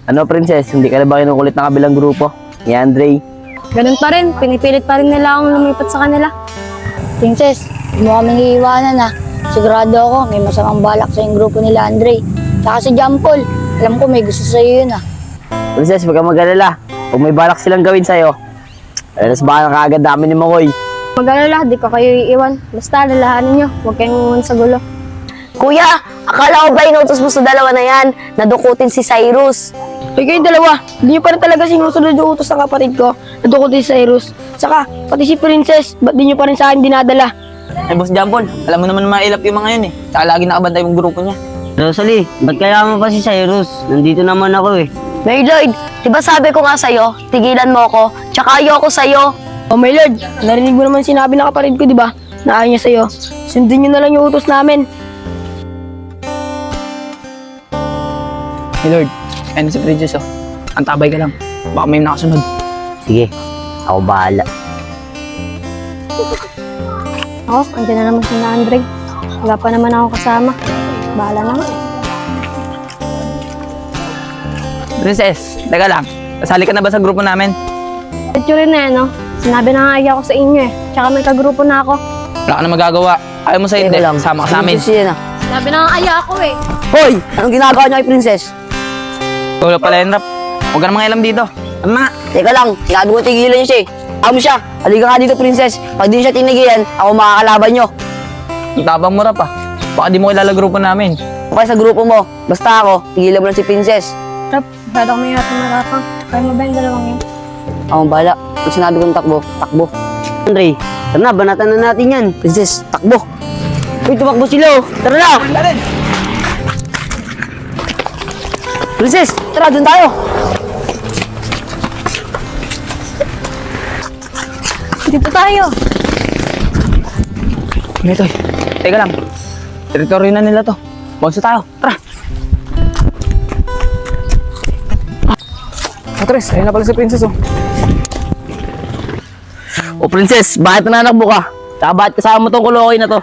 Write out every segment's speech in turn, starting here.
Ano, Princess? Hindi ka na ba kinukulit ng kabilang grupo? Ni Andre? Ganun pa rin, pinipilit pa rin nila akong lumipat sa kanila. Princess, huwag mo kaming iiwanan ha. Sigurado ako may masamang balak sa yung grupo nila Andre. Tsaka si John Paul, alam ko may gusto sa'yo yun ha. Princess, huwag kang mag-alala. Kung may balak silang gawin sa'yo, alas baka na kaagad namin ni Makoy. Mag-alala, di ko kayo iiwan. Basta lalahanin nyo, huwag kayong umuwan sa gulo. Kuya, akala ko ba inutos mo sa dalawa na yan? Nadukutin si Cyrus. Hoy kayong dalawa, hindi nyo pa rin talaga sinusunod yung utos ng kapatid ko. Nadukutin si Cyrus. Saka, pati si Princess, ba't di nyo pa rin sa akin dinadala? Ay, Boss Jampol, alam mo naman mailap yung mga yun eh. Tsaka lagi nakabantay yung grupo niya. Rosalie, ba't kailangan mo pa si Cyrus? Nandito naman ako eh. Mary Lloyd, di ba sabi ko nga sa'yo, tigilan mo ako, tsaka ayoko sa'yo. Oh my lord, narinig mo naman sinabi ng kapatid ko, di ba? Na ayaw niya sa'yo. Sundin nyo na lang yung utos namin. Hey Lord, ayun si Princess oh. Antabay ka lang. Baka may nakasunod. Sige, ako bahala. Ako, andyan na naman si Andre. Wala pa naman ako kasama. Bahala na nga. Princess, teka lang. Kasali ka na ba sa grupo namin? Ito rin na no? Sinabi na nga ayaw ko sa inyo eh. Tsaka may kagrupo na ako. Wala ka na magagawa. Ayaw mo sa hindi. Sama ka sa amin. Princess yan ah. Sinabi na nga ayaw ako eh. Hoy, anong ginagawa niya kay Princess? Wala pala yung rap. Huwag ka na mangialam dito. Ama, teka lang, sinabi ko tigilan niyo siya eh. Amo siya, halika nga dito Princess. Pag di siya tinigilan, ako makakalaban niyo. Ang tabang mo rap ah. Baka di mo kilala grupo namin. Okay sa grupo mo, basta ako, tigilan mo lang si Princess. Rap, ba't ako may hatang marapang? Kaya mo ba yung dalawang yun? Ako bala, pag sinabi kong takbo, takbo. Andre, tara na, banatan na natin yan. Princess, takbo. Uy, tumakbo sila oh. Tara na! Princess, tara, dun tayo. Dito tayo. Metoy, teka lang. Teritoryo na nila to. Bagso tayo. Tara. Tres, ayun na pala si Princess oh. O Princess, bakit nananakbo ka? Tsaka bakit kasama mo tong kulokoy na to?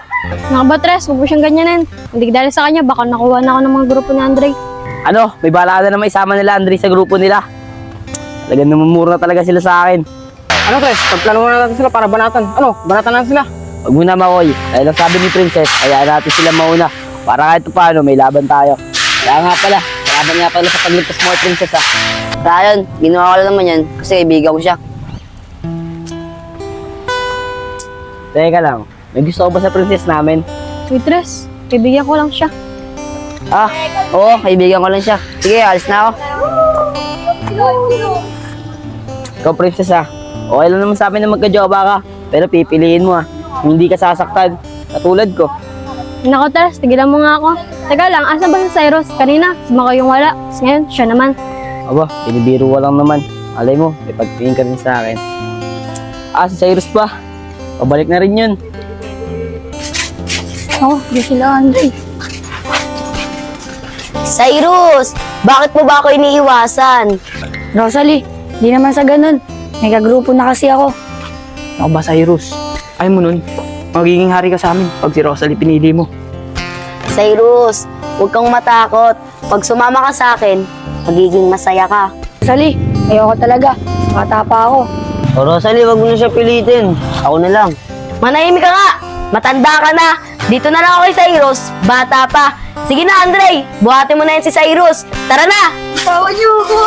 Nakabatres, huwag mo siyang ganyanin. Hindi dahil sa kanya, baka nakuha na ako ng mga grupo ni Andre. Ano, may bala na isama nila Andre sa grupo nila. Talagang namumura na talaga sila sa akin. Ano Tres, pagplano na natin sila para banatan. Ano, banatan na sila. Huwag muna Makoy, dahil ang sabi ni Princess, hayaan natin sila mauna. Para kahit paano, may laban tayo. Kaya nga pala, laban nga pala sa pagligtas mo kay Princess ah. Ryan, ginawa ko lang naman yan kasi kaibigan ko siya. Teka lang, may gusto ko ba sa Princess namin? Waitress, kaibigan ko lang siya. Ah, oo, kaibigan ko lang siya. Sige, alis na ako. Ikaw Princess ah, okay lang naman sa amin na magka-jowa ka. Pero pipiliin mo ah, hindi ka sasaktan. Katulad ko. Nako, Tres, tigilan mo nga ako. Teka lang, asan ba si Cyrus? Kanina, si Makoy yung wala. Ngayon, siya naman. Aba, binibiro ko lang naman. Alay mo, may pagtingin ka rin sa akin. Ah, si Cyrus pa. Pabalik na rin yun. Ako, di sila Andre. Cyrus, bakit mo ba ako iniiwasan? Rosalie, di naman sa ganun. May kagrupo na kasi ako. Ako ba, Cyrus? Ayaw mo nun. Magiging hari ka sa amin pag si Rosalie pinili mo. Cyrus, huwag kang matakot. Pag sumama ka sa akin, magiging masaya ka. Rosalie, ayoko talaga. Bata pa ako. O Rosalie, wag mo na siya pilitin. Ako na lang. Manahimik ka nga! Matanda ka na! Dito na lang ako kay Cyrus, bata pa. Sige na, Andre, buhatin mo na yan si Cyrus. Tara na! Tawa niyo ako!